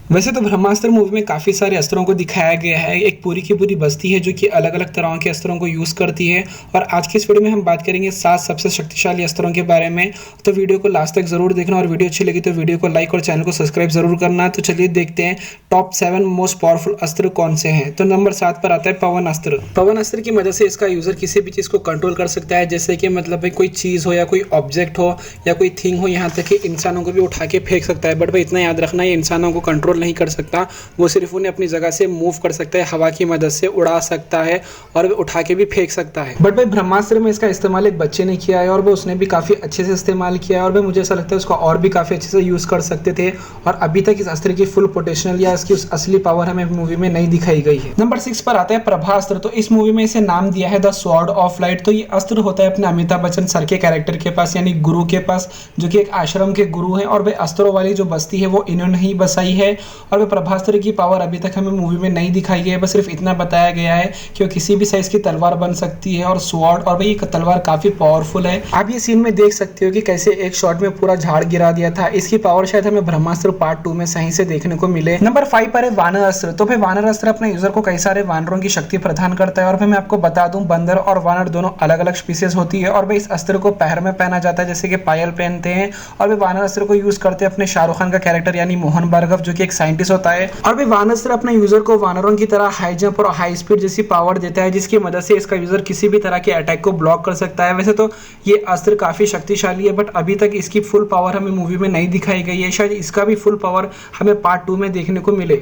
वैसे तो ब्रह्मास्त्र मूवी में काफ़ी सारे अस्त्रों को दिखाया गया है। एक पूरी की पूरी बस्ती है जो कि अलग अलग तरह के अस्त्रों को यूज़ करती है। और आज की इस वीडियो में हम बात करेंगे 7 सबसे शक्तिशाली अस्त्रों के बारे में। तो वीडियो को लास्ट तक जरूर देखना, और वीडियो अच्छी लगी तो वीडियो को लाइक और चैनल को सब्सक्राइब जरूर करना। तो चलिए देखते हैं टॉप 7 मोस्ट पावरफुल अस्त्र कौन से हैं। तो नंबर 7 पर आता है पवन अस्त्र। पवन अस्त्र की मदद से इसका यूजर किसी भी चीज़ को कंट्रोल कर सकता है, जैसे कि मतलब भाई कोई चीज़ हो या कोई ऑब्जेक्ट हो या कोई थिंग हो, यहाँ तक कि इंसानों को भी उठा के फेंक सकता है। बट भाई इतना याद रखना, ये इंसानों को कंट्रोल नहीं कर सकता, वो सिर्फ उन्हें अपनी जगह से मूव कर सकता है, हवा की मदद से उड़ा सकता है और उठा के भी फेंक सकता है। बट भाई ब्रह्मास्त्र में इसका इस्तेमाल एक बच्चे ने किया है और वो उसने भी काफ़ी अच्छे से इस्तेमाल किया है। और भाई मुझे ऐसा लगता है उसको और भी काफ़ी अच्छे से यूज़ कर सकते थे, और अभी तक इस अस्त्र की फुल पोटेंशियल या इसकी असली पावर हमें मूवी में नहीं दिखाई गई है। नंबर 6 पर आता है प्रभास्त्र। तो इस मूवी में इसे नाम दिया है द स्वॉर्ड ऑफ लाइट। तो ये अस्त्र होता है अपने अमिताभ बच्चन सर के कैरेक्टर के पास, यानी गुरु के पास, जो कि एक आश्रम के गुरु हैं। और भाई अस्त्रों वाली जो बस्ती है वो इन्होंने ही बसाई है। और भाई प्रभास्त्र की पावर अभी तक हमें मूवी में नहीं दिखाई गई है, बस सिर्फ इतना बताया गया है कि वो किसी भी साइज की तलवार बन सकती है और स्वॉर्ड, और भाई ये तलवार काफी पावरफुल है। आप ये सीन में देख सकते हो कि कैसे एक शॉट में पूरा झाड़ गिरा दिया था। इसकी पावर शायद हमें ब्रह्मास्त्र पार्ट 2 में सही से देखने को मिले। नंबर 5 पर है वानर अस्त्र। तो भाई वानर अस्त्र अपने यूजर को कई सारे वानरों की शक्ति प्रदान करता है। और भाई मैं आपको बता दूं, बंदर और वानर दोनों अलग अलग स्पीसीज होती है। और भाई इस अस्त्र को पैर में पहना जाता है, जैसे कि पायल पहनते हैं। और भाई वानर अस्त्र को यूज करते हैं अपने शाहरुख खान का कैरेक्टर यानी मोहन भार्गव, जो कि एक साइंटिस्ट होता है। और भाई वानर अस्त्र अपने यूजर को वानरों की तरह हाई जंप और हाई स्पीड जैसी पावर देता है, जिसकी मदद से इसका यूजर किसी भी तरह के अटैक को ब्लॉक कर सकता है। वैसे तो ये अस्त्र काफी शक्तिशाली है, बट अभी तक इसकी फुल पावर हमें मूवी में नहीं दिखाई गई है। शायद इसका भी फुल पावर हमें पार्ट 2 में देखने को मिले।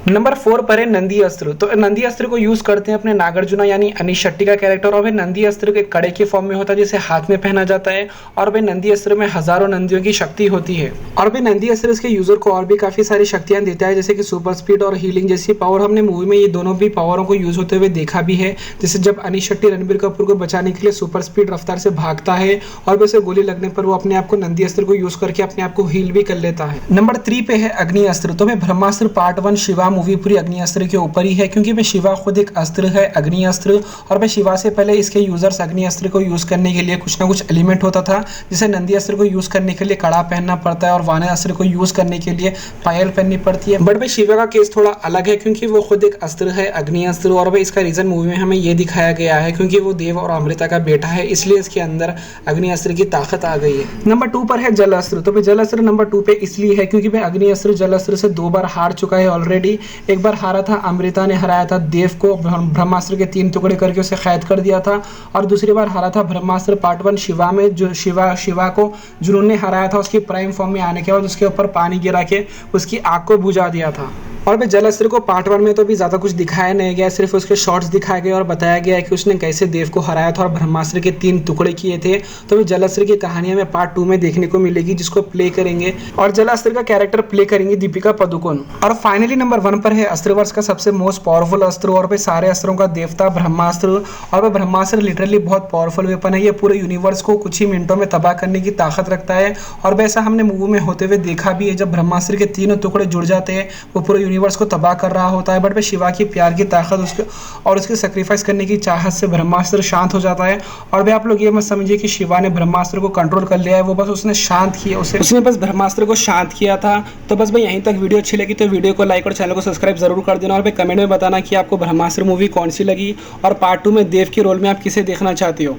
नंबर 4 पर है नंदी अस्त्र। तो नंदी अस्त्र को यूज करते हैं अपने नागार्जुन यानी अनीश शेट्टी का कैरेक्टर। और भाई नंदी अस्त्र के कड़े के फॉर्म में होता है, जिसे हाथ में पहना जाता है। और भाई नंदी अस्त्र में हजारों नंदियों की शक्ति होती है। और भाई नंदी अस्त्र इसके यूजर को और भी काफी सारी शक्तियां देता है, जैसे कि सुपर स्पीड और हीलिंग जैसी पावर। हमने मूवी में ये दोनों भी पावरों को यूज होते हुए देखा भी है, जैसे जब अनीश शेट्टी रणबीर कपूर को बचाने के लिए सुपर स्पीड रफ्तार से भागता है, और वैसे गोली लगने पर वो अपने आप को नंदी अस्त्र को यूज करके अपने आप को हील भी कर लेता है। नंबर 3 पे है अग्नि अस्त्र। तो भाई ब्रह्मास्त्र पार्ट 1 शिवा मूवी पूरी अग्नि अस्त्र के ऊपर ही है, क्योंकि भाई शिवा खुद एक अस्त्र है, अग्नि अस्त्र। और भाई शिवा से पहले इसके यूजर्स अग्नि अस्त्र को यूज करने के लिए कुछ ना कुछ एलिमेंट होता था, जिसे नंदी अस्त्र को यूज करने के लिए कड़ा पहनना पड़ता है और वानर अस्त्र को यूज करने के लिए पायल पहननी पड़ती है। बट भाई शिवा का केस थोड़ा अलग है, क्योंकि वो खुद एक अस्त्र है, अग्नि अस्त्र। और भाई इसका रीजन मूवी में हमें ये दिखाया गया है, क्योंकि वो देव और अमृता का बेटा है, इसलिए इसके अंदर अग्नि अस्त्र की ताकत आ गई है। नंबर 2 पर है जल अस्त्र। तो भाई जल अस्त्र नंबर 2 पे इसलिए है क्योंकि भाई अग्नि अस्त्र जल अस्त्र से 2 बार हार चुका है ऑलरेडी। एक बार हारा था, अमृता ने हराया था देव को, ब्रह्मास्त्र के 3 टुकड़े करके उसे कैद कर दिया था। और दूसरी बार हारा था ब्रह्मास्त्र पार्ट 1 शिवा में, जो शिवा को जुनून ने हराया था उसकी प्राइम फॉर्म में आने के बाद उसके ऊपर पानी गिरा के उसकी आग को बुझा दिया था। और भाई जल अस्त्र को पार्ट 1 में तो भी ज़्यादा कुछ दिखाया नहीं गया, सिर्फ उसके शॉट्स दिखाए गए और बताया गया है कि उसने कैसे देव को हराया था और ब्रह्मास्त्र के 3 टुकड़े किए थे। तो भाई जल अस्त्र की कहानी हमें पार्ट 2 में देखने को मिलेगी, जिसको प्ले करेंगे, और जल अस्त्र का कैरेक्टर प्ले करेंगी दीपिका पादुकोण। और फाइनली नंबर 1 पर है अस्त्रवर्ष का सबसे मोस्ट पावरफुल अस्त्र, और भाई सारे अस्त्रों का देवता ब्रह्मास्त्र। और भाई ब्रह्मास्त्र लिटरली बहुत पावरफुल वेपन है, ये पूरे यूनिवर्स को कुछ ही मिनटों में तबाह करने की ताकत रखता है। और वैसा हमने मूवी में होते हुए देखा भी है, जब ब्रह्मास्त्र के 3 टुकड़े जुड़ जाते हैं वो पूरे यूनिवर्स को तबाह कर रहा होता है। बट भाई शिवा की प्यार की ताकत उसके और उसके सेक्रीफाइस करने की चाहत से ब्रह्मास्त्र शांत हो जाता है। और भाई आप लोग ये मत समझिए कि शिवा ने ब्रह्मास्त्र को कंट्रोल कर लिया है, वो बस उसने शांत किया, उसने बस ब्रह्मास्त्र को शांत किया था। तो बस भाई यहीं तक वीडियो अच्छी लगी तो वीडियो को लाइक और चैनल को सब्सक्राइब जरूर कर देना, और भाई कमेंट में बताना कि आपको ब्रह्मास्त्र मूवी कौन सी लगी और पार्ट 2 में देव के रोल में आप किसे देखना चाहते हो।